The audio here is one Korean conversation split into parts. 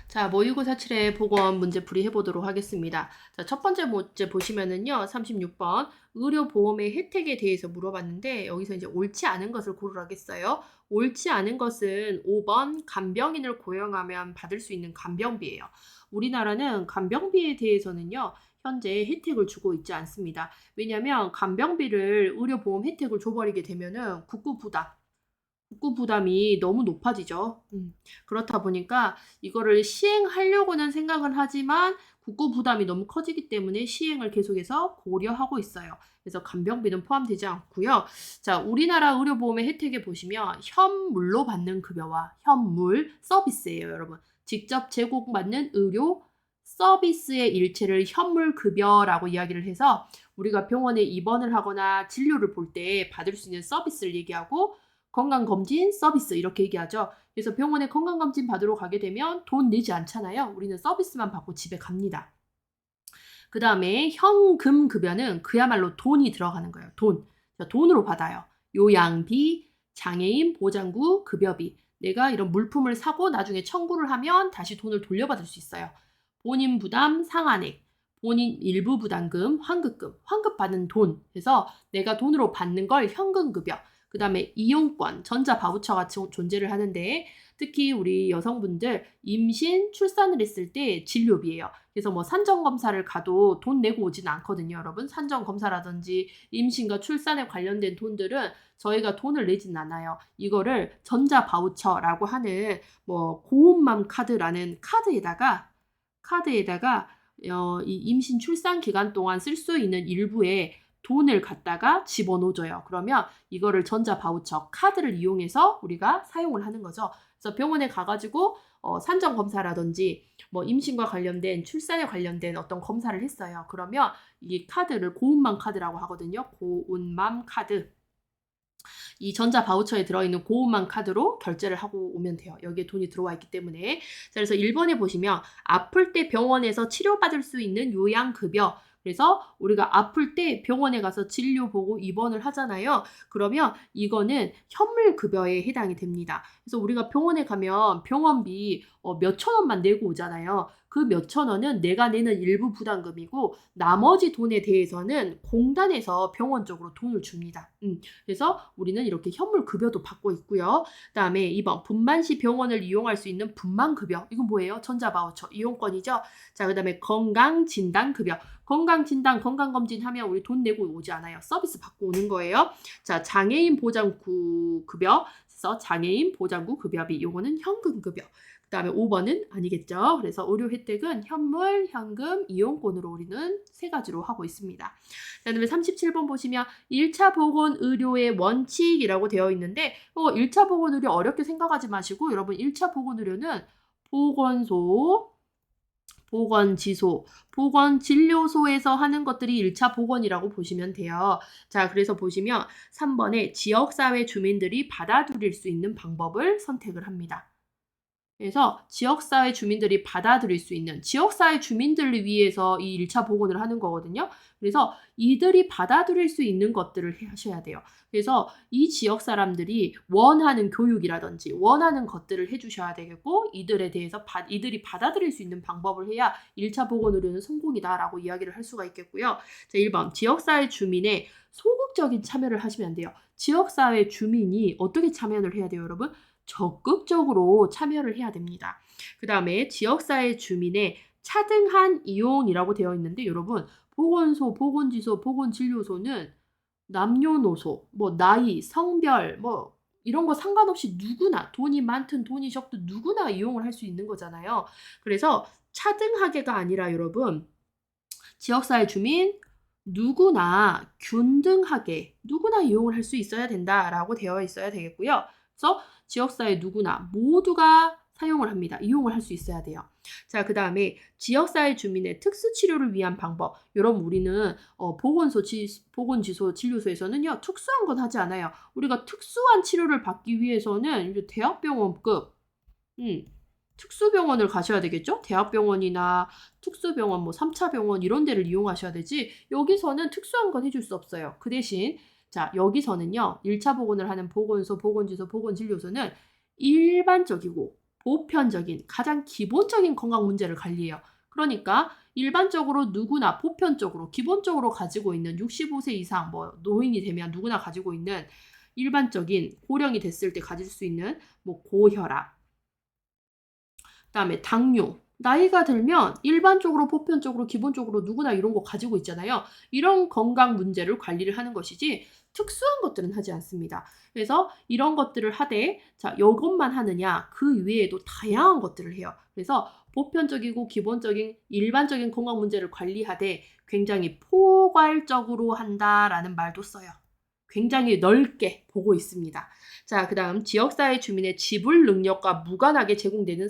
자, 모의고사 7회 보건 문제풀이 해보도록 하겠습니다. 자, 첫 번째 문제 보시면은요, 36번 의료보험의 혜택에 대해서 물어봤는데 여기서 이제 옳지 않은 것을 고르라겠어요. 옳지 않은 것은 5번 간병인을 고용하면 받을 수 있는 간병비예요. 우리나라는 간병비에 대해서는요, 현재 혜택을 주고 있지 않습니다. 왜냐하면 간병비를 의료보험 혜택을 줘버리게 되면은 국고 부담이 너무 높아지죠. 그렇다 보니까 이거를 시행하려고는 생각은 하지만 국고 부담이 너무 커지기 때문에 시행을 계속해서 고려하고 있어요. 그래서 간병비는 포함되지 않고요. 자, 우리나라 의료보험의 혜택에 보시면 현물로 받는 급여와 현물 서비스예요, 여러분. 직접 제공받는 의료 서비스의 일체를 현물 급여라고 이야기를 해서 우리가 병원에 입원을 하거나 진료를 볼 때 받을 수 있는 서비스를 얘기하고 건강검진 서비스 이렇게 얘기하죠. 그래서 병원에 건강검진 받으러 가게 되면 돈 내지 않잖아요. 우리는 서비스만 받고 집에 갑니다. 그 다음에 현금급여는 그야말로 돈이 들어가는 거예요. 돈. 돈으로 받아요. 요양비, 장애인 보장구, 급여비. 내가 이런 물품을 사고 나중에 청구를 하면 다시 돈을 돌려받을 수 있어요. 본인 부담 상한액, 본인 일부 부담금, 환급금, 환급받은 돈. 그래서 내가 돈으로 받는 걸 현금급여. 그 다음에 이용권, 전자바우처가 존재를 하는데 특히 우리 여성분들 임신, 출산을 했을 때 진료비예요. 그래서 뭐 산정검사를 가도 돈 내고 오진 않거든요, 여러분. 산정검사라든지 임신과 출산에 관련된 돈들은 저희가 돈을 내진 않아요. 이거를 전자바우처라고 하는 뭐 고운맘 카드라는 카드에다가 이 임신 출산 기간 동안 쓸 수 있는 일부의 돈을 갖다가 집어넣어줘요. 그러면 이거를 전자바우처 카드를 이용해서 우리가 사용을 하는 거죠. 그래서 병원에 가가지고 산정 검사라든지 뭐 임신과 관련된 출산에 관련된 어떤 검사를 했어요. 그러면 이 카드를 고운맘 카드라고 하거든요. 고운맘 카드. 이 전자 바우처에 들어있는 고운맘 카드로 결제를 하고 오면 돼요. 여기에 돈이 들어와 있기 때문에. 자, 그래서 1번에 보시면 아플 때 병원에서 치료받을 수 있는 요양급여. 그래서 우리가 아플 때 병원에 가서 진료 보고 입원을 하잖아요. 그러면 이거는 현물급여에 해당이 됩니다. 그래서 우리가 병원에 가면 병원비 몇천 원만 내고 오잖아요. 그 몇천 원은 내가 내는 일부 부담금이고 나머지 돈에 대해서는 공단에서 병원 쪽으로 돈을 줍니다. 그래서 우리는 이렇게 현물급여도 받고 있고요. 그다음에 2번 분만 시 병원을 이용할 수 있는 분만급여. 이건 뭐예요? 전자바우처 이용권이죠. 자, 그다음에 건강진단급여. 건강진단, 건강검진하면 우리 돈 내고 오지 않아요. 서비스 받고 오는 거예요. 자, 장애인 보장구 급여. 그래서 장애인 보장구 급여비. 요거는 현금급여. 그 다음에 5번은 아니겠죠. 그래서 의료 혜택은 현물, 현금, 이용권으로 우리는 세 가지로 하고 있습니다. 자, 그다음에 37번 보시면 1차 보건의료의 원칙이라고 되어 있는데 1차 보건의료 어렵게 생각하지 마시고 여러분 1차 보건의료는 보건소, 보건지소, 보건진료소에서 하는 것들이 1차 보건이라고 보시면 돼요. 자, 그래서 보시면 3번에 지역사회 주민들이 받아들일 수 있는 방법을 선택을 합니다. 그래서 지역사회 주민들이 받아들일 수 있는 지역사회 주민들을 위해서 이 1차 보건을 하는 거거든요. 그래서 이들이 받아들일 수 있는 것들을 하셔야 돼요. 그래서 이 지역 사람들이 원하는 교육이라든지 원하는 것들을 해주셔야 되겠고 이들에 대해서 이들이 받아들일 수 있는 방법을 해야 1차 보건의료는 성공이다라고 이야기를 할 수가 있겠고요. 자, 1번 지역사회 주민의 소극적인 참여를 하시면 안 돼요. 지역사회 주민이 어떻게 참여를 해야 돼요, 여러분? 적극적으로 참여를 해야 됩니다. 그 다음에 지역사회 주민의 차등한 이용이라고 되어 있는데 여러분 보건소, 보건지소, 보건진료소는 남녀노소, 뭐 나이, 성별, 뭐 이런 거 상관없이 누구나 돈이 많든 돈이 적든 누구나 이용을 할 수 있는 거잖아요. 그래서 차등하게가 아니라 여러분 지역사회 주민 누구나 균등하게 누구나 이용을 할 수 있어야 된다라고 되어 있어야 되겠고요. 그래서 지역사회 누구나 모두가 사용을 합니다. 이용을 할 수 있어야 돼요. 자, 그 다음에 지역사회 주민의 특수치료를 위한 방법. 여러분 우리는 보건지소, 진료소에서는요. 특수한 건 하지 않아요. 우리가 특수한 치료를 받기 위해서는 이제 대학병원급 특수병원을 가셔야 되겠죠? 대학병원이나 특수병원, 뭐 3차 병원 이런 데를 이용하셔야 되지 여기서는 특수한 건 해줄 수 없어요. 그 대신 자 여기서는요. 1차 보건을 하는 보건소, 보건지소, 보건진료소는 일반적이고 보편적인, 가장 기본적인 건강 문제를 관리해요. 그러니까 일반적으로 누구나 보편적으로, 기본적으로 가지고 있는 65세 이상, 뭐 노인이 되면 누구나 가지고 있는 일반적인 고령이 됐을 때 가질 수 있는 뭐 고혈압, 그다음에 당뇨, 나이가 들면 일반적으로 보편적으로 기본적으로 누구나 이런 거 가지고 있잖아요. 이런 건강 문제를 관리를 하는 것이지 특수한 것들은 하지 않습니다. 그래서 이런 것들을 하되 자, 이것만 하느냐? 그 외에도 다양한 것들을 해요. 그래서 보편적이고 기본적인 일반적인 건강 문제를 관리하되 굉장히 포괄적으로 한다라는 말도 써요. 굉장히 넓게 보고 있습니다. 자, 그다음 지역사회 주민의 지불 능력과 무관하게 제공되는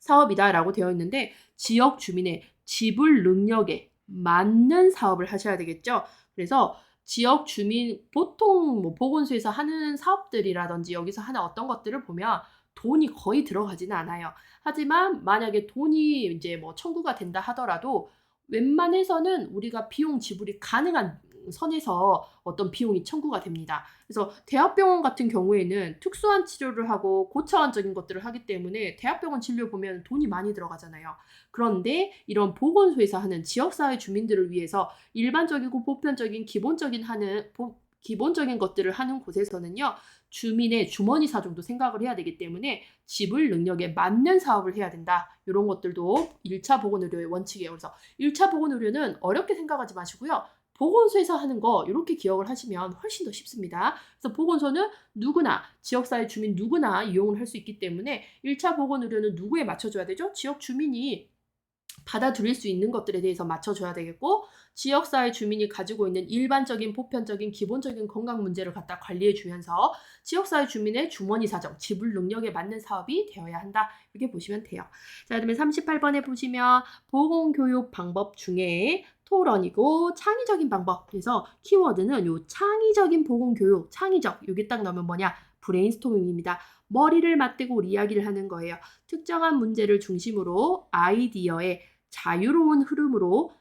사업이다라고 되어 있는데 지역 주민의 지불 능력에 맞는 사업을 하셔야 되겠죠. 그래서 지역 주민 보통 뭐 보건소에서 하는 사업들이라든지 여기서 하는 어떤 것들을 보면 돈이 거의 들어가지는 않아요. 하지만 만약에 돈이 이제 뭐 청구가 된다 하더라도 웬만해서는 우리가 비용 지불이 가능한 선에서 어떤 비용이 청구가 됩니다. 그래서 대학병원 같은 경우에는 특수한 치료를 하고 고차원적인 것들을 하기 때문에 대학병원 진료 보면 돈이 많이 들어가잖아요. 그런데 이런 보건소에서 하는 지역사회 주민들을 위해서 일반적이고 보편적인 기본적인 것들을 하는 곳에서는요. 주민의 주머니 사정도 생각을 해야 되기 때문에 지불 능력에 맞는 사업을 해야 된다. 이런 것들도 1차 보건의료의 원칙이에요. 그래서 1차 보건의료는 어렵게 생각하지 마시고요. 보건소에서 하는 거 이렇게 기억을 하시면 훨씬 더 쉽습니다. 그래서 보건소는 누구나 지역사회 주민 누구나 이용을 할 수 있기 때문에 1차 보건의료는 누구에 맞춰줘야 되죠? 지역 주민이 받아들일 수 있는 것들에 대해서 맞춰줘야 되겠고 지역사회 주민이 가지고 있는 일반적인 보편적인 기본적인 건강 문제를 갖다 관리해주면서 지역사회 주민의 주머니 사정, 지불 능력에 맞는 사업이 되어야 한다. 이렇게 보시면 돼요. 자, 그다음에 38번에 보시면 보건교육 방법 중에 토론이고 창의적인 방법. 그래서 키워드는 요 창의적인 보건교육, 창의적. 여기 딱 넣으면 뭐냐? 브레인스토밍입니다. 머리를 맞대고 우리 이야기를 하는 거예요. 특정한 문제를 중심으로 아이디어의 자유로운 흐름으로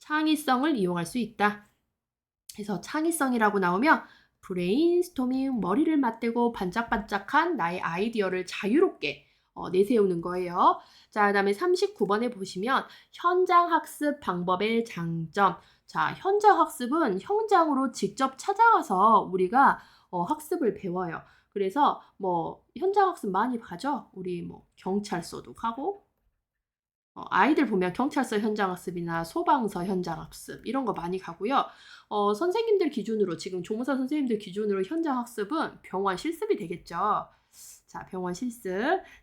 창의성을 이용할 수 있다. 그래서 창의성이라고 나오면 브레인스토밍, 머리를 맞대고 반짝반짝한 나의 아이디어를 자유롭게 내세우는 거예요. 자, 그다음에 39번에 보시면 현장 학습 방법의 장점. 자, 현장 학습은 현장으로 직접 찾아가서 우리가 학습을 배워요. 그래서 뭐 현장 학습 많이 가죠. 우리 뭐 경찰서도 가고 아이들 보면 경찰서 현장 학습이나 소방서 현장 학습 이런 거 많이 가고요. 선생님들 기준으로 지금 조무사 선생님들 기준으로 현장 학습은 병원 실습이 되겠죠. 자, 병원 실습.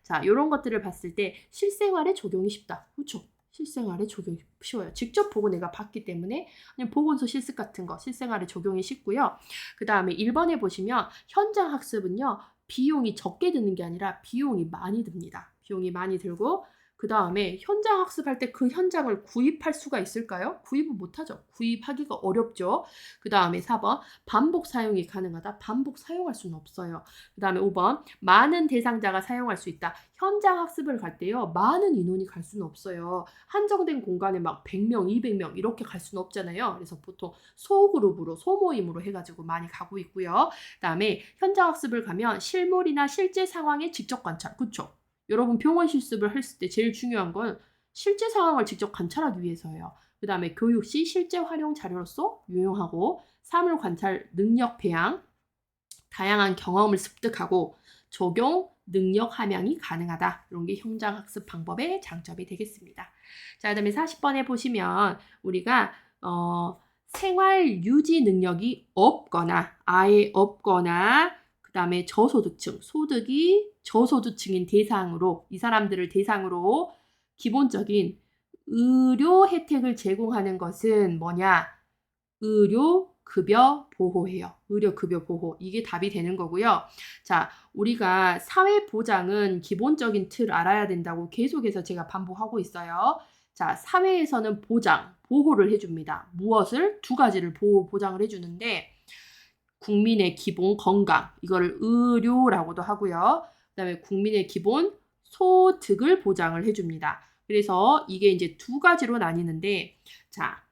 자, 요런 것들을 봤을 때 실생활에 적용이 쉽다. 그렇죠? 실생활에 적용이 쉬워요. 직접 보고 내가 봤기 때문에 그냥 보건소 실습 같은 거 실생활에 적용이 쉽고요. 그다음에 1번에 보시면 현장 학습은요. 비용이 적게 드는 게 아니라 비용이 많이 듭니다. 비용이 많이 들고 그다음에 현장 학습할 때 그 현장을 구입할 수가 있을까요? 구입은 못하죠. 구입하기가 어렵죠. 그다음에 4번 반복 사용이 가능하다. 반복 사용할 수는 없어요. 그다음에 5번 많은 대상자가 사용할 수 있다. 현장 학습을 갈 때요. 많은 인원이 갈 수는 없어요. 한정된 공간에 막 100명, 200명 이렇게 갈 수는 없잖아요. 그래서 보통 소그룹으로 소모임으로 해가지고 많이 가고 있고요. 그다음에 현장 학습을 가면 실물이나 실제 상황의 직접 관찰. 그렇죠? 여러분 병원 실습을 했을 때 제일 중요한 건 실제 상황을 직접 관찰하기 위해서예요. 그 다음에 교육 시 실제 활용 자료로서 유용하고 사물 관찰 능력 배양, 다양한 경험을 습득하고 적용 능력 함양이 가능하다. 이런 게 현장 학습 방법의 장점이 되겠습니다. 자, 그다음에 40번에 보시면 우리가 생활 유지 능력이 없거나 아예 없거나 그다음에 저소득층, 소득이 저소득층인 대상으로 이 사람들을 대상으로 기본적인 의료 혜택을 제공하는 것은 뭐냐? 의료급여 보호예요. 의료급여 보호. 이게 답이 되는 거고요. 자, 우리가 사회보장은 기본적인 틀 알아야 된다고 계속해서 제가 반복하고 있어요. 자, 사회에서는 보호를 해줍니다. 무엇을? 두 가지를 보장을 해주는데 국민의 기본 건강, 이거를 의료라고도 하고요. 그다음에 국민의 기본 소득을 보장을 해줍니다. 그래서 이게 이제 두 가지로 나뉘는데, 자,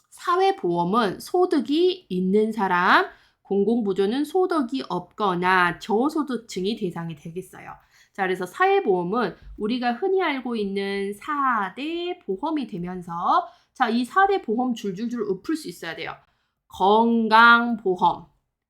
사회보험은 소득이 있는 사람, 공공부조는 소득이 없거나 저소득층이 대상이 되겠어요. 자, 그래서 사회보험은 우리가 흔히 알고 있는 4대 보험이 되면서 자, 이 4대 보험 줄줄줄 읊을 수 있어야 돼요. 건강보험,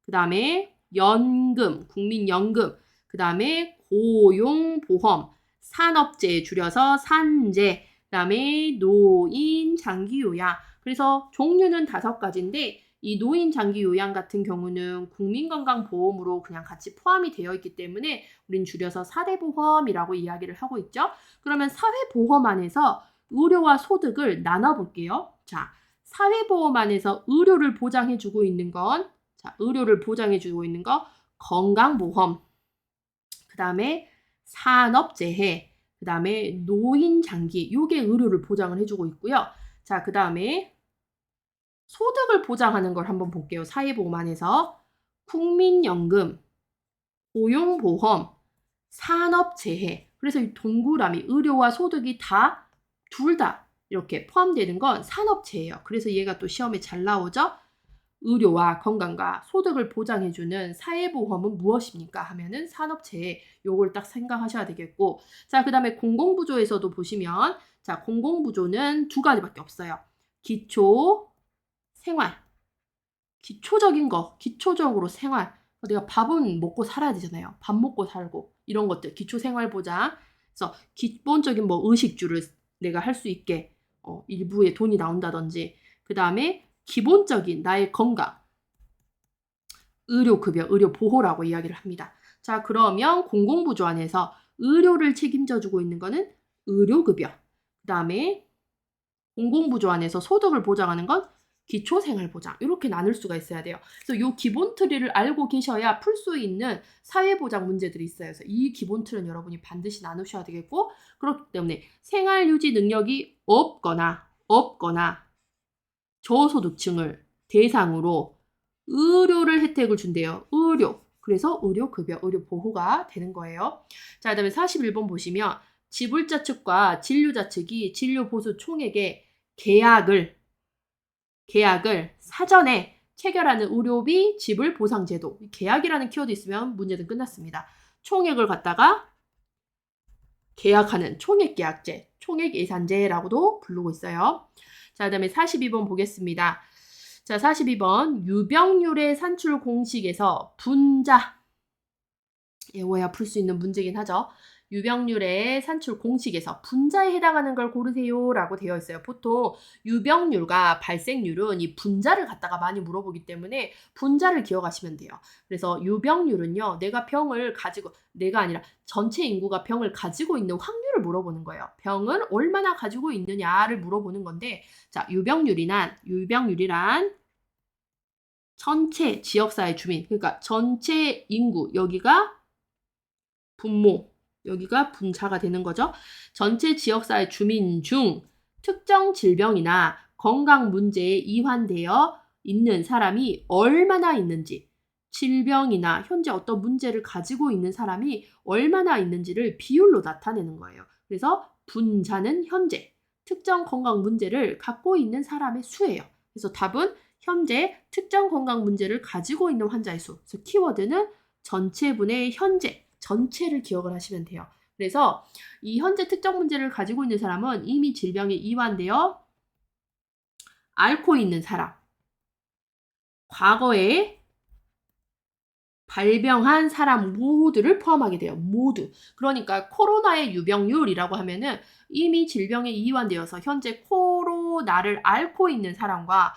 그 다음에 연금, 국민연금, 그 다음에 고용보험, 산업재해 줄여서 산재, 그 다음에 노인 장기요양. 그래서 종류는 5가지인데 이 노인 장기요양 같은 경우는 국민건강보험으로 그냥 같이 포함이 되어 있기 때문에 우린 줄여서 4대 보험이라고 이야기를 하고 있죠. 그러면 사회보험 안에서 의료와 소득을 나눠볼게요. 자, 사회보험 안에서 의료를 보장해주고 있는 건 자, 의료를 보장해주고 있는 거 건강보험, 그 다음에 산업재해, 그 다음에 노인장기, 요게 의료를 보장을 해주고 있고요. 자, 그 다음에 소득을 보장하는 걸 한번 볼게요. 사회보험 안에서 국민연금, 고용보험, 산업재해. 그래서 이 동그라미 의료와 소득이 둘 다 이렇게 포함되는 건 산업재해예요. 그래서 얘가 또 시험에 잘 나오죠. 의료와 건강과 소득을 보장해주는 사회보험은 무엇입니까? 하면은 산업재해, 요걸 딱 생각하셔야 되겠고, 자, 그 다음에 공공부조에서도 보시면, 자, 공공부조는 2가지밖에 없어요. 기초생활, 기초적인 거, 기초적으로 생활. 내가 밥은 먹고 살아야 되잖아요. 밥 먹고 살고 이런 것들, 기초생활보장. 그래서 기본적인 뭐 의식주를 내가 할 수 있게 일부에 돈이 나온다든지, 그 다음에 기본적인 나의 건강, 의료급여, 의료보호라고 이야기를 합니다. 자, 그러면 공공부조 안에서 의료를 책임져주고 있는 거는 의료급여, 그 다음에 공공부조 안에서 소득을 보장하는 건 기초생활보장, 이렇게 나눌 수가 있어야 돼요. 그래서 이 기본 틀을 알고 계셔야 풀 수 있는 사회보장 문제들이 있어요. 그래서 이 기본 틀은 여러분이 반드시 나누셔야 되겠고, 그렇기 때문에 생활유지 능력이 없거나 저소득층을 대상으로 의료를 혜택을 준대요. 의료. 그래서 의료급여, 의료보호가 되는 거예요. 자, 그 다음에 41번 보시면 지불자 측과 진료자 측이 진료보수 총액의 계약을 사전에 체결하는 의료비 지불 보상제도. 계약이라는 키워드 있으면 문제는 끝났습니다. 총액을 갖다가 계약하는 총액계약제, 총액예산제라고도 부르고 있어요. 자, 그 다음에 42번 보겠습니다. 자, 42번 유병률의 산출 공식에서 분자, 외워야 풀 수 있는 문제긴 하죠. 유병률의 산출 공식에서 분자에 해당하는 걸 고르세요 라고 되어 있어요. 보통 유병률과 발생률은 이 분자를 갖다가 많이 물어보기 때문에 분자를 기억하시면 돼요. 그래서 유병률은요, 내가 아니라 전체 인구가 병을 가지고 있는 확률을 물어보는 거예요. 병을 얼마나 가지고 있느냐를 물어보는 건데, 자, 유병률이란 전체 지역사회 주민, 그러니까 전체 인구, 여기가 분모, 여기가 분자가 되는 거죠. 전체 지역사회 주민 중 특정 질병이나 건강 문제에 이환되어 있는 사람이 얼마나 있는지, 질병이나 현재 어떤 문제를 가지고 있는 사람이 얼마나 있는지를 비율로 나타내는 거예요. 그래서 분자는 현재 특정 건강 문제를 갖고 있는 사람의 수예요. 그래서 답은 현재 특정 건강 문제를 가지고 있는 환자의 수. 그래서 키워드는 전체분의 현재, 전체를 기억을 하시면 돼요. 그래서 이 현재 특정 문제를 가지고 있는 사람은 이미 질병에 이완되어 앓고 있는 사람, 과거에 발병한 사람 모두를 포함하게 돼요. 모두. 그러니까 코로나의 유병률이라고 하면은 이미 질병에 이완되어서 현재 코로나를 앓고 있는 사람과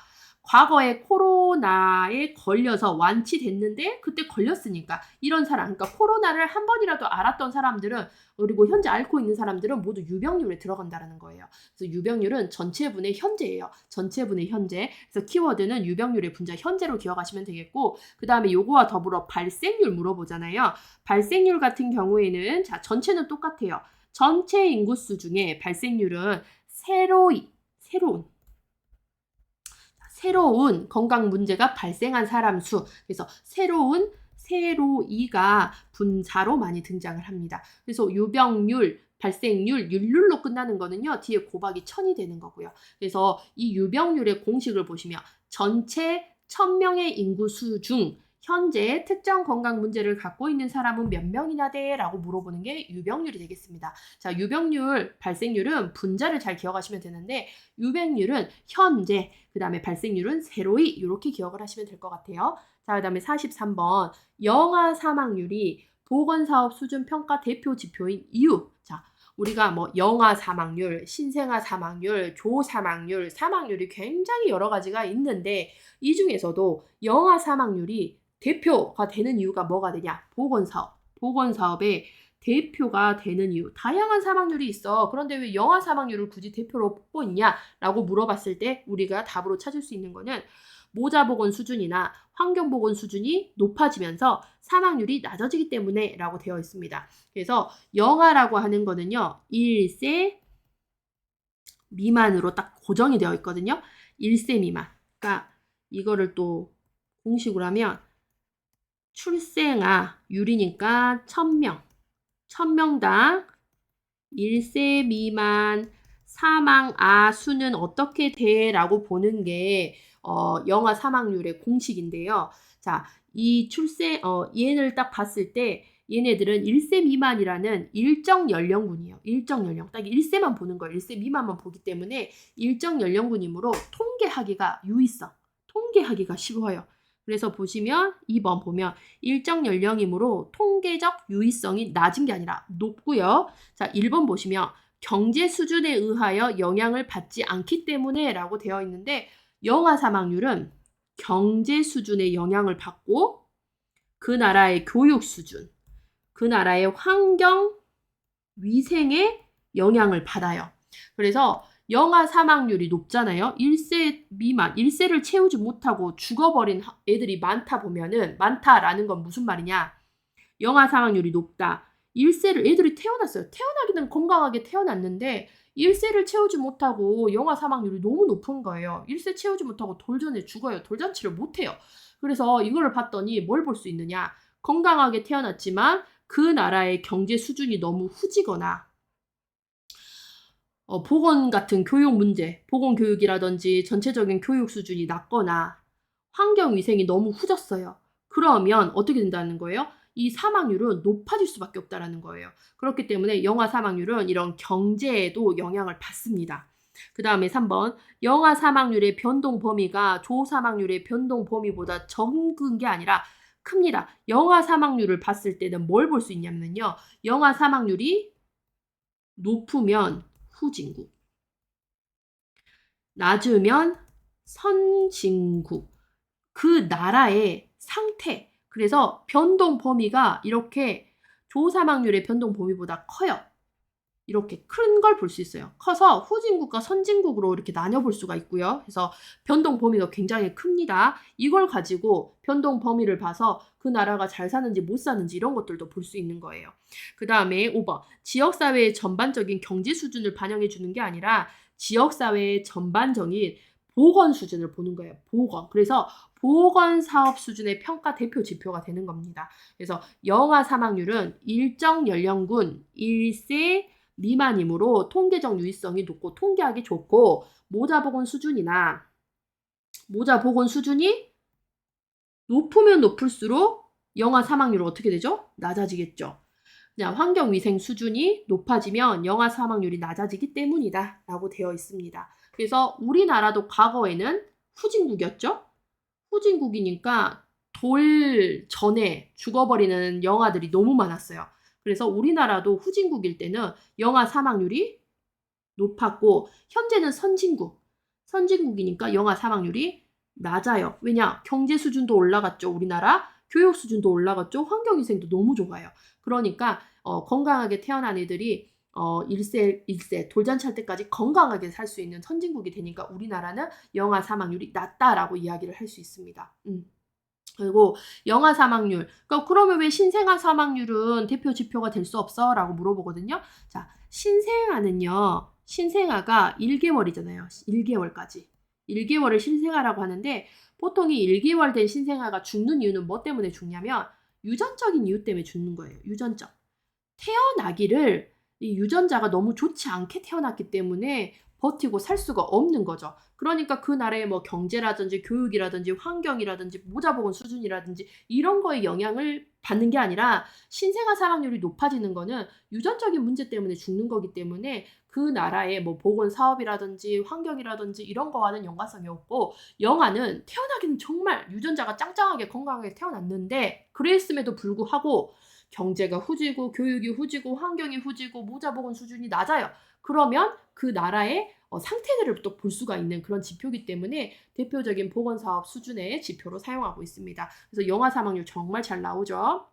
과거에 코로나에 걸려서 완치됐는데 그때 걸렸으니까 이런 사람, 그러니까 코로나를 한 번이라도 앓았던 사람들은, 그리고 현재 앓고 있는 사람들은 모두 유병률에 들어간다는 거예요. 그래서 유병률은 전체분의 현재예요. 전체분의 현재. 그래서 키워드는 유병률의 분자 현재로 기억하시면 되겠고, 그 다음에 요거와 더불어 발생률 물어보잖아요. 발생률 같은 경우에는 자, 전체는 똑같아요. 전체 인구수 중에 발생률은 새로운 건강 문제가 발생한 사람 수, 그래서 세로이가 분자로 많이 등장을 합니다. 그래서 유병률, 발생률, 율률로 끝나는 거는요, 뒤에 곱하기 1000이 되는 거고요. 그래서 이 유병률의 공식을 보시면 전체 1000명의 인구수 중 현재 특정 건강 문제를 갖고 있는 사람은 몇 명이나 돼? 라고 물어보는 게 유병률이 되겠습니다. 자, 유병률, 발생률은 분자를 잘 기억하시면 되는데 유병률은 현재, 그 다음에 발생률은 세로이 이렇게 기억을 하시면 될 것 같아요. 자, 그 다음에 43번 영아 사망률이 보건사업 수준 평가 대표 지표인 이유. 자, 우리가 뭐 영아 사망률, 신생아 사망률, 조 사망률, 사망률이 굉장히 여러 가지가 있는데 이 중에서도 영아 사망률이 대표가 되는 이유가 뭐가 되냐? 보건사업. 보건사업의 대표가 되는 이유. 다양한 사망률이 있어. 그런데 왜 영아 사망률을 굳이 대표로 뽑았냐라고 물어봤을 때 우리가 답으로 찾을 수 있는 거는 모자보건 수준이나 환경보건 수준이 높아지면서 사망률이 낮아지기 때문에 라고 되어 있습니다. 그래서 영아라고 하는 거는요. 1세 미만으로 딱 고정이 되어 있거든요. 1세 미만. 그러니까 이거를 또 공식으로 하면 출생아율이니까 1000명. 1000명당 1세 미만 사망아 수는 어떻게 돼? 라고 보는 게 영아 사망률의 공식인데요. 자, 이 얘를 딱 봤을 때 얘네들은 1세 미만이라는 일정 연령군이에요. 일정 연령. 딱 1세만 보는 거예요. 1세 미만만 보기 때문에 일정 연령군이므로 통계하기가 유의성. 통계하기가 쉬워요. 그래서 보시면 2번 보면 일정 연령이므로 통계적 유의성이 낮은 게 아니라 높고요. 자, 1번 보시면 경제 수준에 의하여 영향을 받지 않기 때문에 라고 되어 있는데 영아 사망률은 경제 수준의 영향을 받고 그 나라의 교육 수준, 그 나라의 환경, 위생에 영향을 받아요. 그래서 영아 사망률이 높잖아요. 1세 미만, 1세를 채우지 못하고 죽어버린 애들이 많다라는 건 무슨 말이냐? 영아 사망률이 높다. 1세를 애들이 태어났어요. 태어나기는 건강하게 태어났는데 1세를 채우지 못하고 영아 사망률이 너무 높은 거예요. 1세 채우지 못하고 돌전에 죽어요. 돌잔치를 못해요. 그래서 이거를 봤더니 뭘 볼 수 있느냐? 건강하게 태어났지만 그 나라의 경제 수준이 너무 후지거나 보건 같은 교육 문제, 보건교육이라든지 전체적인 교육 수준이 낮거나 환경위생이 너무 후졌어요. 그러면 어떻게 된다는 거예요? 이 사망률은 높아질 수밖에 없다는 거예요. 그렇기 때문에 영아 사망률은 이런 경제에도 영향을 받습니다. 그 다음에 3번 영아 사망률의 변동 범위가 조 사망률의 변동 범위보다 적은 게 아니라 큽니다. 영아 사망률을 봤을 때는 뭘 볼 수 있냐면요. 영아 사망률이 높으면 후진국, 낮으면 선진국, 그 나라의 상태. 그래서 변동 범위가 이렇게 조사망률의 변동 범위보다 커요. 이렇게 큰 걸 볼 수 있어요. 커서 후진국과 선진국으로 이렇게 나눠볼 수가 있고요. 그래서 변동 범위가 굉장히 큽니다. 이걸 가지고 변동 범위를 봐서 그 나라가 잘 사는지 못 사는지 이런 것들도 볼 수 있는 거예요. 그 다음에 5번. 지역사회의 전반적인 경제 수준을 반영해 주는 게 아니라 지역사회의 전반적인 보건 수준을 보는 거예요. 보건. 그래서 보건사업 수준의 평가 대표 지표가 되는 겁니다. 그래서 영아 사망률은 일정 연령군 1세 미만이므로 통계적 유의성이 높고 통계하기 좋고 모자보건 수준이 높으면 높을수록 영아 사망률은 어떻게 되죠? 낮아지겠죠. 그냥 환경위생 수준이 높아지면 영아 사망률이 낮아지기 때문이다 라고 되어 있습니다. 그래서 우리나라도 과거에는 후진국이었죠. 후진국이니까 돌 전에 죽어버리는 영아들이 너무 많았어요. 그래서 우리나라도 후진국일 때는 영아 사망률이 높았고 현재는 선진국이니까 영아 사망률이 낮아요. 왜냐? 경제 수준도 올라갔죠. 우리나라 교육 수준도 올라갔죠. 환경위생도 너무 좋아요. 그러니까 건강하게 태어난 애들이 1세 돌잔치 할 때까지 건강하게 살 수 있는 선진국이 되니까 우리나라는 영아 사망률이 낮다라고 이야기를 할 수 있습니다. 그리고 영아 사망률. 그러면 왜 신생아 사망률은 대표 지표가 될 수 없어? 라고 물어보거든요. 자, 신생아가 1개월이잖아요. 1개월까지. 1개월을 신생아라고 하는데 보통이 1개월 된 신생아가 죽는 이유는 뭐 때문에 죽냐면 유전적인 이유 때문에 죽는 거예요. 유전적. 태어나기를 이 유전자가 너무 좋지 않게 태어났기 때문에 버티고 살 수가 없는 거죠. 그러니까 그 나라의 뭐 경제라든지 교육이라든지 환경이라든지 모자보건 수준이라든지 이런 거에 영향을 받는 게 아니라 신생아 사망률이 높아지는 거는 유전적인 문제 때문에 죽는 거기 때문에 그 나라의 뭐 보건 사업이라든지 환경이라든지 이런 거와는 연관성이 없고, 영아는 태어나기는 정말 유전자가 짱짱하게 건강하게 태어났는데 그랬음에도 불구하고 경제가 후지고 교육이 후지고 환경이 후지고 모자보건 수준이 낮아요. 그러면 그 나라의 상태들을 또 볼 수가 있는 그런 지표이기 때문에 대표적인 보건사업 수준의 지표로 사용하고 있습니다. 그래서 영아 사망률 정말 잘 나오죠.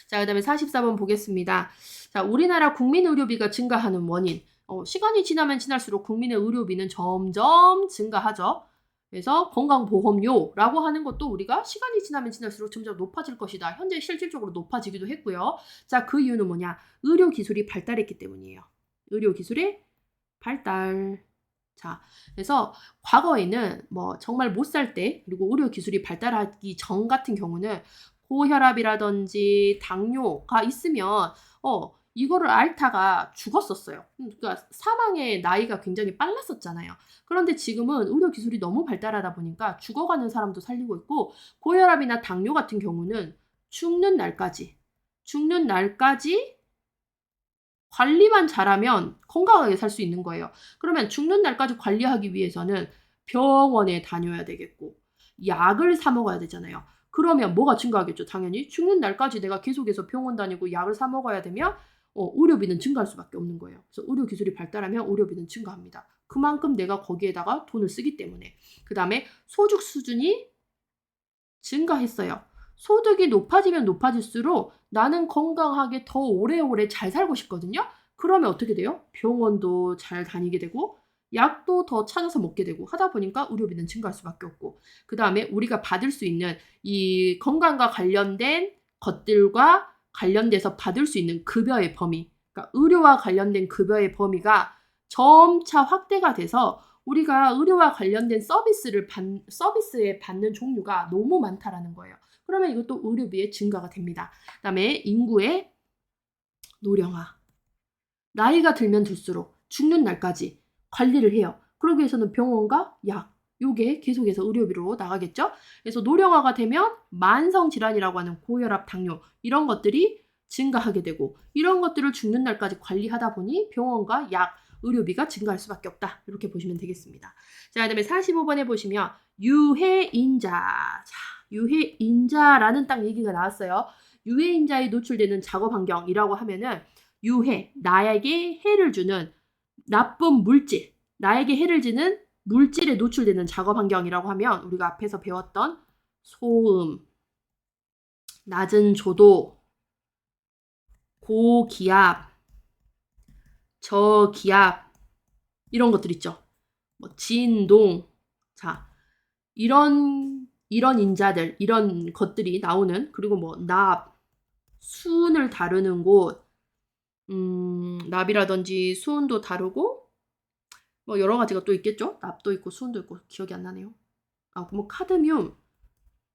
자, 그 다음에 44번 보겠습니다. 자, 우리나라 국민 의료비가 증가하는 원인. 시간이 지나면 지날수록 국민의 의료비는 점점 증가하죠. 그래서 건강보험료라고 하는 것도 우리가 시간이 지나면 지날수록 점점 높아질 것이다. 현재 실질적으로 높아지기도 했고요. 자, 그 이유는 뭐냐? 의료기술이 발달했기 때문이에요. 의료기술의 발달. 자, 그래서 과거에는 뭐 정말 못 살 때, 그리고 의료기술이 발달하기 전 같은 경우는 고혈압이라든지 당뇨가 있으면 이거를 앓다가 죽었었어요. 그러니까 사망의 나이가 굉장히 빨랐었잖아요. 그런데 지금은 의료기술이 너무 발달하다 보니까 죽어가는 사람도 살리고 있고, 고혈압이나 당뇨 같은 경우는 죽는 날까지 관리만 잘하면 건강하게 살 수 있는 거예요. 그러면 죽는 날까지 관리하기 위해서는 병원에 다녀야 되겠고 약을 사 먹어야 되잖아요. 그러면 뭐가 증가하겠죠? 당연히 죽는 날까지 내가 계속해서 병원 다니고 약을 사 먹어야 되면 의료비는 증가할 수밖에 없는 거예요. 그래서 의료기술이 발달하면 의료비는 증가합니다. 그만큼 내가 거기에다가 돈을 쓰기 때문에. 그 다음에 소득 수준이 증가했어요. 소득이 높아지면 높아질수록 나는 건강하게 더 오래오래 잘 살고 싶거든요. 그러면 어떻게 돼요? 병원도 잘 다니게 되고 약도 더 찾아서 먹게 되고 하다 보니까 의료비는 증가할 수밖에 없고, 그 다음에 우리가 받을 수 있는 이 건강과 관련된 것들과 관련돼서 받을 수 있는 급여의 범위, 그러니까 의료와 관련된 급여의 범위가 점차 확대가 돼서 우리가 의료와 관련된 서비스에 받는 종류가 너무 많다라는 거예요. 그러면 이것도 의료비의 증가가 됩니다. 그 다음에 인구의 노령화. 나이가 들면 들수록 죽는 날까지 관리를 해요. 그러기 위해서는 병원과 약, 요게 계속해서 의료비로 나가겠죠. 그래서 노령화가 되면 만성질환이라고 하는 고혈압, 당뇨 이런 것들이 증가하게 되고, 이런 것들을 죽는 날까지 관리하다 보니 병원과 약, 의료비가 증가할 수밖에 없다. 이렇게 보시면 되겠습니다. 자, 그 다음에 45번에 보시면 유해인자. 자, 유해인자라는 딱 얘기가 나왔어요. 유해인자에 노출되는 작업 환경이라고 하면은 유해, 나에게 해를 주는 나쁜 물질, 나에게 해를 주는 물질에 노출되는 작업 환경이라고 하면 우리가 앞에서 배웠던 소음, 낮은 조도, 고기압, 저기압 이런 것들 있죠. 뭐 진동. 자, 이런 인자들, 이런 것들이 나오는, 그리고 뭐 납, 수은을 다루는 곳, 납이라든지 수은도 다루고 뭐 여러 가지가 또 있겠죠. 납도 있고 수은도 있고 기억이 안 나네요. 뭐 카드뮴,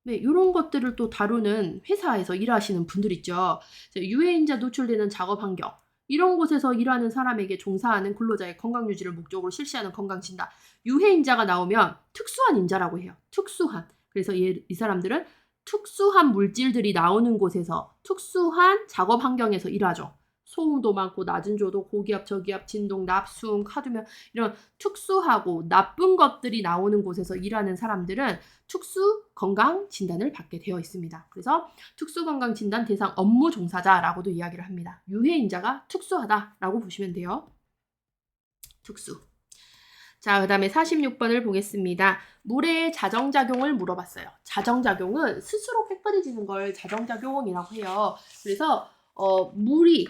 네, 이런 것들을 또 다루는 회사에서 일하시는 분들 있죠. 유해인자 노출되는 작업 환경, 이런 곳에서 일하는 사람에게 종사하는 근로자의 건강 유지를 목적으로 실시하는 건강진단. 유해인자가 나오면 특수한 인자라고 해요. 특수한. 그래서 이 사람들은 특수한 물질들이 나오는 곳에서 특수한 작업 환경에서 일하죠. 소음도 많고 낮은 조도, 고기압, 저기압, 진동, 납, 수음, 카드뮴 이런 특수하고 나쁜 것들이 나오는 곳에서 일하는 사람들은 특수 건강 진단을 받게 되어 있습니다. 그래서 특수 건강 진단 대상 업무 종사자라고도 이야기를 합니다. 유해인자가 특수하다라고 보시면 돼요. 특수. 자, 그 다음에 46번을 보겠습니다. 물의 자정작용을 물어봤어요. 자정작용은 스스로 깨끗해지는 걸 자정작용이라고 해요. 그래서 물이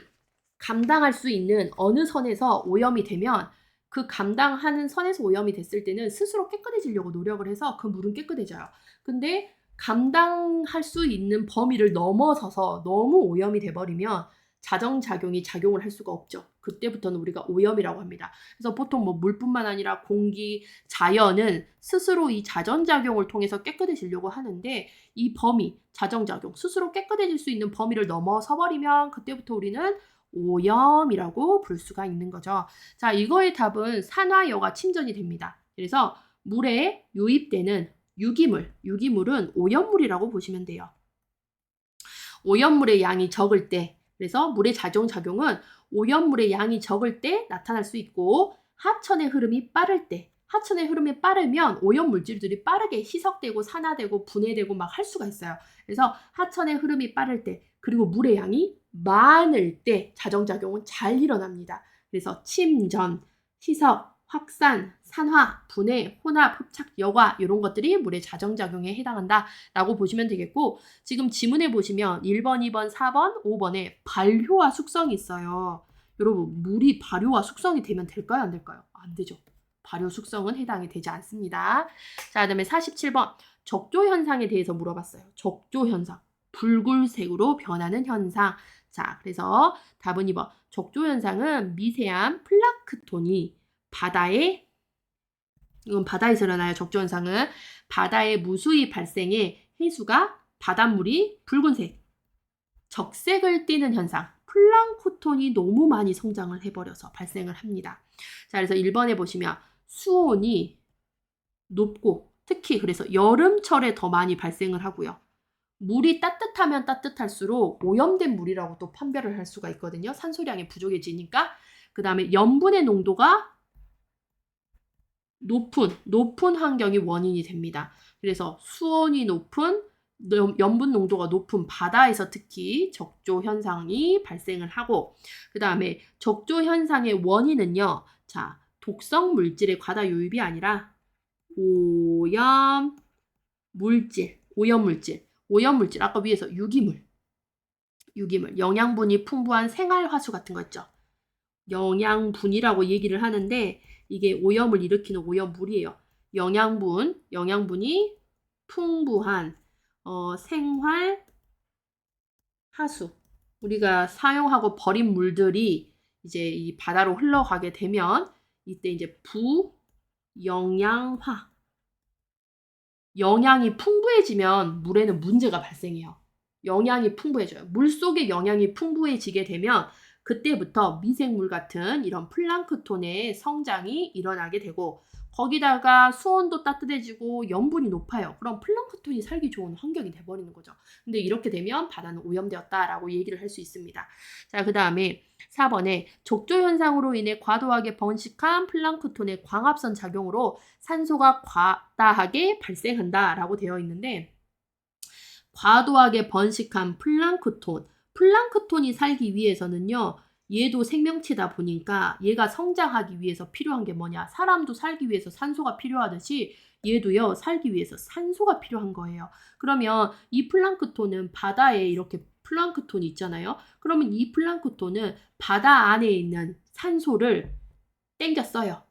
감당할 수 있는 어느 선에서 오염이 되면 그 감당하는 선에서 오염이 됐을 때는 스스로 깨끗해지려고 노력을 해서 그 물은 깨끗해져요. 근데 감당할 수 있는 범위를 넘어서서 너무 오염이 돼버리면 자정작용이 작용을 할 수가 없죠. 그때부터는 우리가 오염이라고 합니다. 그래서 보통 뭐 물뿐만 아니라 공기, 자연은 스스로 이 자정작용을 통해서 깨끗해지려고 하는데 이 범위, 자정작용, 스스로 깨끗해질 수 있는 범위를 넘어서 버리면 그때부터 우리는 오염이라고 볼 수가 있는 거죠. 자, 이거의 답은 산화여가 침전이 됩니다. 그래서 물에 유입되는 유기물은 오염물이라고 보시면 돼요. 오염물의 양이 적을 때, 그래서 물의 자정작용은 오염물의 양이 적을 때 나타날 수 있고, 하천의 흐름이 빠를 때, 하천의 흐름이 빠르면 오염물질들이 빠르게 희석되고 산화되고 분해되고 막 할 수가 있어요. 그래서 하천의 흐름이 빠를 때, 그리고 물의 양이 많을 때 자정작용은 잘 일어납니다. 그래서 침전, 희석, 확산, 산화, 분해, 혼합, 흡착, 여과 이런 것들이 물의 자정작용에 해당한다라고 보시면 되겠고, 지금 지문에 보시면 1번, 2번, 4번, 5번에 발효와 숙성이 있어요. 여러분, 물이 발효와 숙성이 되면 될까요? 안 될까요? 안 되죠. 발효 숙성은 해당이 되지 않습니다. 자, 그다음에 47번 적조 현상에 대해서 물어봤어요. 적조 현상. 붉은색으로 변하는 현상. 자, 그래서 답은 2번. 적조 현상은 미세한 플랑크톤이 이건 바다에서 일어나요. 적조 현상은 바다에 무수히 발생해 해수가 바닷물이 붉은색, 적색을 띠는 현상. 플랑크톤이 너무 많이 성장을 해버려서 발생을 합니다. 자, 그래서 1번에 보시면 수온이 높고 특히 그래서 여름철에 더 많이 발생을 하고요. 물이 따뜻하면 따뜻할수록 오염된 물이라고 또 판별을 할 수가 있거든요. 산소량이 부족해지니까. 그 다음에 염분의 농도가 높은 환경이 원인이 됩니다. 그래서 수온이 높은 염분 농도가 높은 바다에서 특히 적조 현상이 발생을 하고, 그 다음에 적조 현상의 원인은요. 자, 독성 물질의 과다 유입이 아니라 오염물질 아까 위에서 유기물, 영양분이 풍부한 생활화수 같은 거 있죠. 영양분이라고 얘기를 하는데 이게 오염을 일으키는 오염물이에요. 영양분이 풍부한 생활하수. 우리가 사용하고 버린 물들이 이제 이 바다로 흘러가게 되면 이때 이제 부영양화. 영양이 풍부해지면 물에는 문제가 발생해요. 영양이 풍부해져요. 물속에 영양이 풍부해지게 되면 그때부터 미생물 같은 이런 플랑크톤의 성장이 일어나게 되고, 거기다가 수온도 따뜻해지고 염분이 높아요. 그럼 플랑크톤이 살기 좋은 환경이 돼버리는 거죠. 근데 이렇게 되면 바다는 오염되었다라고 얘기를 할 수 있습니다. 자, 그 다음에 4번에 적조 현상으로 인해 과도하게 번식한 플랑크톤의 광합성 작용으로 산소가 과다하게 발생한다라고 되어 있는데, 과도하게 번식한 플랑크톤이 살기 위해서는요, 얘도 생명체다 보니까 얘가 성장하기 위해서 필요한 게 뭐냐? 사람도 살기 위해서 산소가 필요하듯이 얘도요, 살기 위해서 산소가 필요한 거예요. 그러면 이 플랑크톤은 바다에 이렇게 플랑크톤이 있잖아요. 그러면 이 플랑크톤은 바다 안에 있는 산소를 땡겨 써요.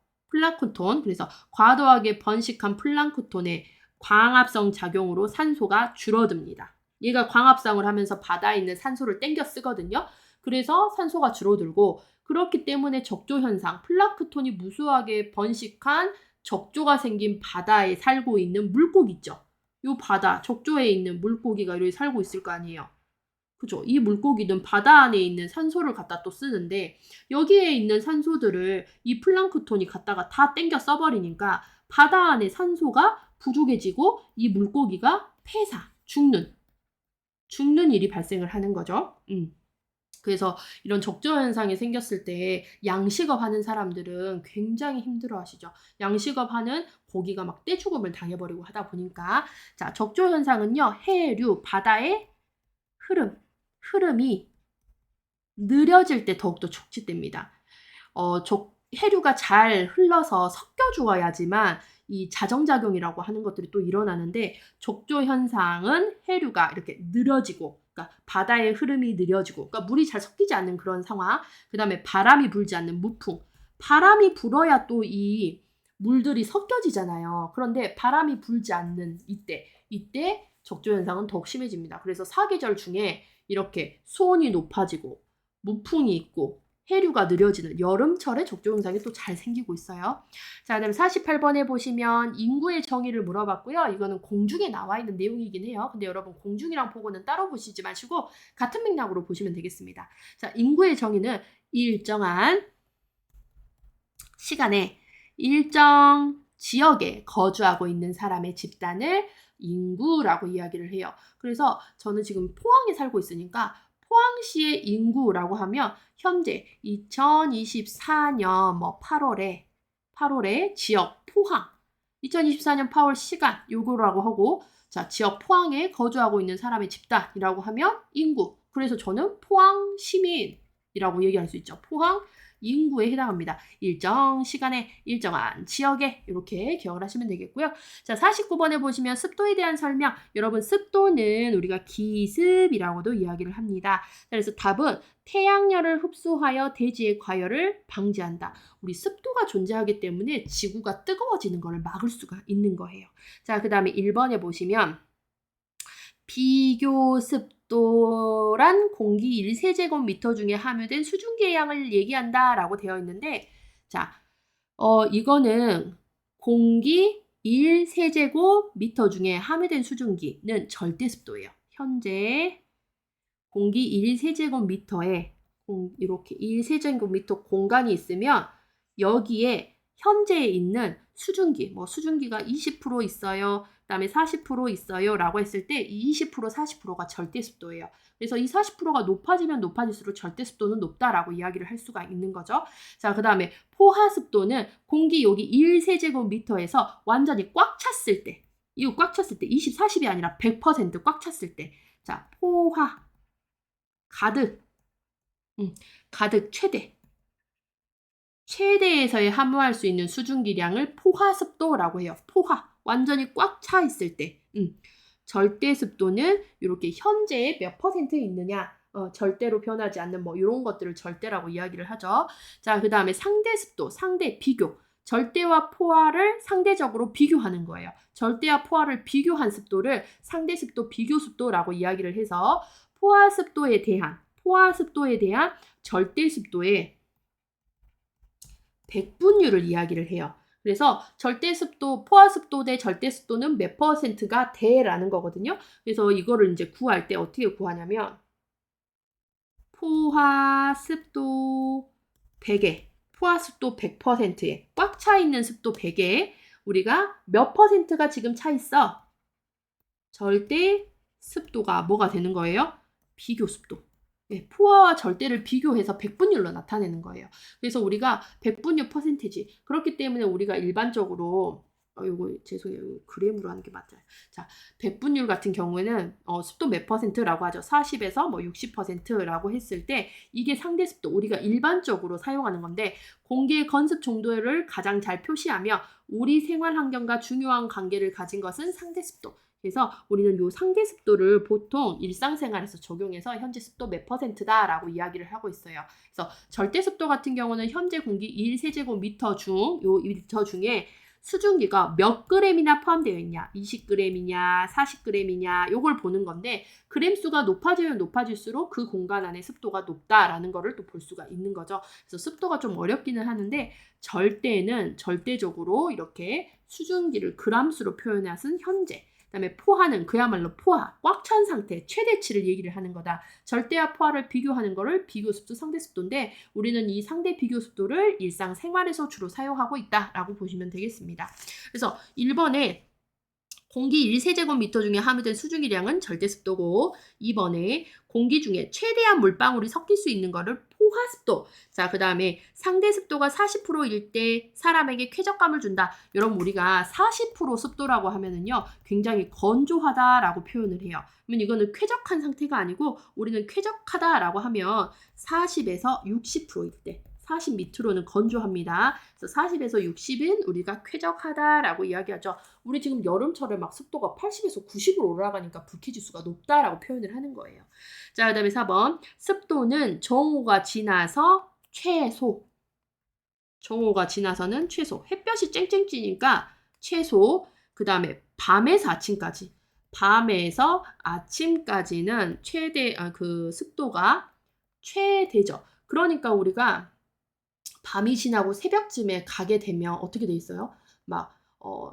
그래서 과도하게 번식한 플랑크톤의 광합성 작용으로 산소가 줄어듭니다. 얘가 광합성을 하면서 바다에 있는 산소를 땡겨 쓰거든요. 그래서 산소가 줄어들고, 그렇기 때문에 적조 현상, 플랑크톤이 무수하게 번식한 적조가 생긴 바다에 살고 있는 물고기 있죠. 이 바다, 적조에 있는 물고기가 이렇게 살고 있을 거 아니에요. 그죠? 이 물고기는 바다 안에 있는 산소를 갖다 또 쓰는데, 여기에 있는 산소들을 이 플랑크톤이 갖다가 다 땡겨 써버리니까 바다 안에 산소가 부족해지고 이 물고기가 죽는 일이 발생을 하는 거죠. 그래서 이런 적조 현상이 생겼을 때 양식업 하는 사람들은 굉장히 힘들어 하시죠. 양식업 하는 고기가 막 떼죽음을 당해버리고 하다 보니까. 자, 적조 현상은요, 해류, 바다의 흐름이 느려질 때 더욱더 촉진됩니다. 해류가 잘 흘러서 섞여 주어야지만 이 자정작용이라고 하는 것들이 또 일어나는데, 적조 현상은 해류가 이렇게 느려지고, 그러니까 바다의 흐름이 느려지고, 그러니까 물이 잘 섞이지 않는 그런 상황, 그 다음에 바람이 불지 않는 무풍. 바람이 불어야 또 이 물들이 섞여지잖아요. 그런데 바람이 불지 않는 이때 적조 현상은 더욱 심해집니다. 그래서 사계절 중에 이렇게 수온이 높아지고 무풍이 있고 해류가 느려지는 여름철에 적조현상이 또 잘 생기고 있어요. 자, 그다음에 48번에 보시면 인구의 정의를 물어봤고요. 이거는 공중에 나와 있는 내용이긴 해요. 근데 여러분 공중이랑 보고는 따로 보시지 마시고 같은 맥락으로 보시면 되겠습니다. 자, 인구의 정의는 일정한 시간에 일정 지역에 거주하고 있는 사람의 집단을 인구라고 이야기를 해요. 그래서 저는 지금 포항에 살고 있으니까 포항시의 인구라고 하면 현재 2024년 8월에 지역 포항 2024년 8월 시간 요거라고 하고 자, 지역 포항에 거주하고 있는 사람의 집단이라고 하면 인구. 그래서 저는 포항 시민이라고 얘기할 수 있죠. 포항 인구에 해당합니다. 일정 시간에 일정한 지역에 이렇게 기억을 하시면 되겠고요. 자, 49번에 보시면 습도에 대한 설명. 여러분 습도는 우리가 기습이라고도 이야기를 합니다. 그래서 답은 태양열을 흡수하여 대지의 과열을 방지한다. 우리 습도가 존재하기 때문에 지구가 뜨거워지는 것을 막을 수가 있는 거예요. 자, 그 다음에 1번에 보시면 비교습도란 공기 1세제곱미터 중에 함유된 수증기의 양을 얘기한다라고 되어 있는데 자, 이거는 공기 1세제곱미터 중에 함유된 수증기는 절대습도예요. 현재 공기 1세제곱미터에 이렇게 1세제곱미터 공간이 있으면 여기에 현재 있는 수증기, 수증기가 20% 있어요. 그다음에 40% 있어요. 라고 했을 때 이 20%, 40%가 절대습도예요. 그래서 이 40%가 높아지면 높아질수록 절대습도는 높다라고 이야기를 할 수가 있는 거죠. 자, 그 다음에 포화습도는 공기 여기 1세제곱미터에서 완전히 꽉 찼을 때, 이거 꽉 찼을 때 20, 40이 아니라 100% 꽉 찼을 때, 자, 포화, 가득 최대에서의 함유할 수 있는 수증기량을 포화습도라고 해요. 포화, 완전히 꽉 차 있을 때. 절대습도는 이렇게 현재의 몇 퍼센트 있느냐, 절대로 변하지 않는 이런 것들을 절대라고 이야기를 하죠. 자, 그 다음에 상대습도, 상대 비교. 절대와 포화를 상대적으로 비교하는 거예요. 절대와 포화를 비교한 습도를 상대습도, 비교습도라고 이야기를 해서 포화습도에 대한 절대습도의 백분율을 이야기를 해요. 그래서 절대습도, 포화습도 대 절대습도는 몇 퍼센트가 돼라는 거거든요. 그래서 이거를 이제 구할 때 어떻게 구하냐면 포화습도 100에 포화습도 100%에 꽉 차 있는 습도 100에 우리가 몇 퍼센트가 지금 차 있어? 절대습도가 뭐가 되는 거예요? 비교습도. 네, 포화와 절대를 비교해서 백분율로 나타내는 거예요. 그래서 우리가 백분율 퍼센티지. 그렇기 때문에 우리가 일반적으로 이거 죄송해요. 그램으로 하는 게 맞아요. 자, 백분율 같은 경우에는 습도 몇 퍼센트라고 하죠. 40에서 60%라고 했을 때 이게 상대 습도 우리가 일반적으로 사용하는 건데 공기의 건습 정도를 가장 잘 표시하며 우리 생활 환경과 중요한 관계를 가진 것은 상대 습도. 그래서 우리는 이 상대 습도를 보통 일상생활에서 적용해서 현재 습도 몇 퍼센트다라고 이야기를 하고 있어요. 그래서 절대 습도 같은 경우는 현재 공기 1세제곱미터 중에 수증기가 몇 그램이나 포함되어 있냐, 20g이냐, 40g이냐 요걸 보는 건데 그램 수가 높아지면 높아질수록 그 공간 안에 습도가 높다라는 거를 또 볼 수가 있는 거죠. 그래서 습도가 좀 어렵기는 하는데 절대는 절대적으로 이렇게 수증기를 그람수로 표현해서 현재 그다음에 포화는 그야말로 포화, 꽉 찬 상태, 최대치를 얘기를 하는 거다. 절대와 포화를 비교하는 거를 비교습도, 상대습도인데 우리는 이 상대 비교습도를 일상생활에서 주로 사용하고 있다라고 보시면 되겠습니다. 그래서 1번에 공기 1세제곱미터 중에 함유된 수증기량은 절대습도고 2번에 공기 중에 최대한 물방울이 섞일 수 있는 거를 포화습도. 자, 그 다음에 상대습도가 40%일 때 사람에게 쾌적감을 준다. 여러분 우리가 40% 습도라고 하면은요 굉장히 건조하다라고 표현을 해요. 그러면 이거는 쾌적한 상태가 아니고 우리는 쾌적하다라고 하면 40에서 60%일 때 40 밑으로는 건조합니다. 그래서 40에서 60은 우리가 쾌적하다라고 이야기하죠. 우리 지금 여름철에 막 습도가 80에서 90으로 올라가니까 불쾌지수가 높다라고 표현을 하는 거예요. 자, 그 다음에 4번. 습도는 정오가 지나서 최소. 정오가 지나서는 최소. 햇볕이 쨍쨍 찌니까 최소. 그 다음에 밤에서 아침까지. 밤에서 아침까지는 습도가 최대죠. 그러니까 우리가 밤이 지나고 새벽쯤에 가게 되면 어떻게 돼 있어요? 막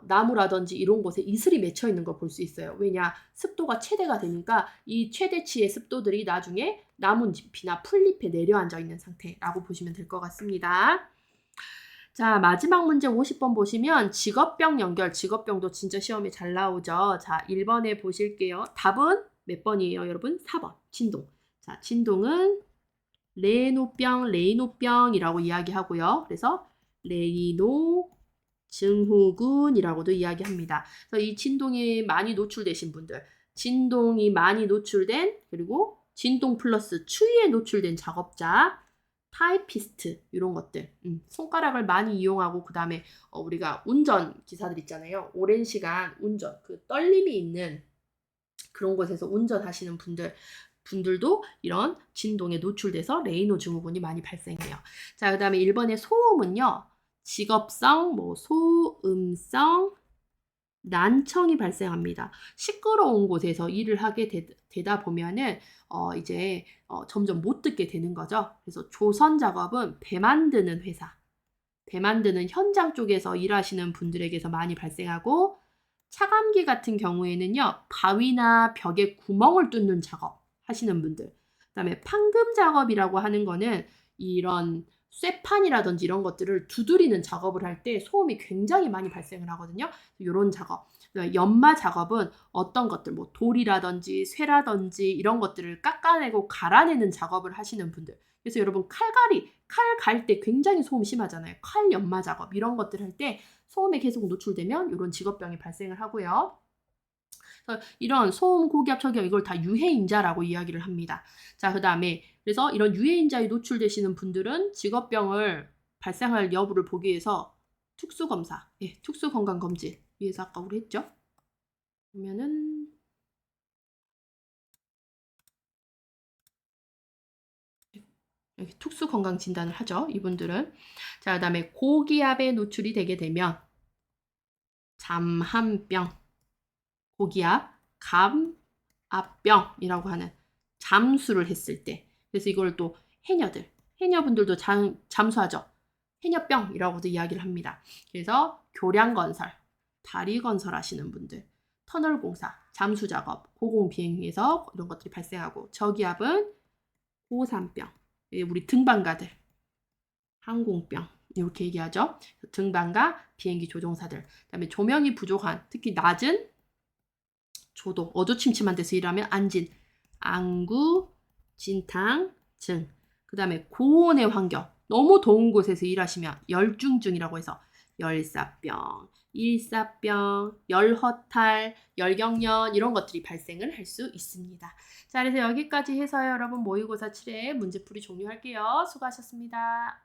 나무라든지 이런 곳에 이슬이 맺혀 있는 걸 볼 수 있어요. 왜냐? 습도가 최대가 되니까 이 최대치의 습도들이 나중에 나뭇잎이나 풀잎에 내려앉아 있는 상태라고 보시면 될 것 같습니다. 자, 마지막 문제 50번 보시면 직업병 연결, 직업병도 진짜 시험에 잘 나오죠. 자, 1번에 보실게요. 답은 몇 번이에요, 여러분? 4번. 진동. 자, 진동은 레이노병이라고 이야기하고요. 그래서 레이노 증후군이라고도 이야기합니다. 그래서 이 진동이 많이 노출되신 분들, 진동이 많이 노출된 그리고 진동 플러스 추위에 노출된 작업자, 타이피스트 이런 것들, 손가락을 많이 이용하고 그 다음에 우리가 운전 기사들 있잖아요. 오랜 시간 운전, 그 떨림이 있는 그런 곳에서 운전하시는 분들도 이런 진동에 노출돼서 레이노 증후군이 많이 발생해요. 자, 그 다음에 1번의 소음은요. 직업성, 소음성, 난청이 발생합니다. 시끄러운 곳에서 일을 하게 되다 보면은 이제 점점 못 듣게 되는 거죠. 그래서 조선 작업은 배 만드는 회사, 배 만드는 현장 쪽에서 일하시는 분들에게서 많이 발생하고 차감기 같은 경우에는요. 바위나 벽에 구멍을 뚫는 작업 하시는 분들. 그다음에 판금 작업이라고 하는 거는 이런 쇠판이라든지 이런 것들을 두드리는 작업을 할 때 소음이 굉장히 많이 발생을 하거든요. 이런 작업. 연마 작업은 어떤 것들, 돌이라든지 쇠라든지 이런 것들을 깎아내고 갈아내는 작업을 하시는 분들. 그래서 여러분 칼 갈 때 굉장히 소음 심하잖아요. 칼 연마 작업 이런 것들 할 때 소음에 계속 노출되면 이런 직업병이 발생을 하고요. 이런 소음, 고기압, 저기압 이걸 다 유해인자라고 이야기를 합니다. 자, 그 다음에 그래서 이런 유해인자에 노출되시는 분들은 직업병을 발생할 여부를 보기 위해서 특수검사, 특수건강검진 위해서 아까 우리 했죠? 그러면은 여기 특수건강진단을 하죠. 이분들은. 자, 그 다음에 고기압에 노출이 되게 되면 잠한병, 고기압, 감압병이라고 하는 잠수를 했을 때 그래서 이걸 또 해녀분들도 잠수하죠. 해녀병이라고도 이야기를 합니다. 그래서 교량건설, 다리건설 하시는 분들, 터널공사, 잠수작업, 고공비행에서 이런 것들이 발생하고 저기압은 고산병, 우리 등반가들, 항공병 이렇게 얘기하죠. 등반가, 비행기 조종사들, 그다음에 조명이 부족한 특히 낮은 조도, 어두침침한 데서 일하면 안진, 안구, 진탕증, 그 다음에 고온의 환경, 너무 더운 곳에서 일하시면 열중증이라고 해서 열사병, 일사병, 열허탈, 열경련 이런 것들이 발생을 할 수 있습니다. 자, 그래서 여기까지 해서 여러분 모의고사 7회 문제풀이 종료할게요. 수고하셨습니다.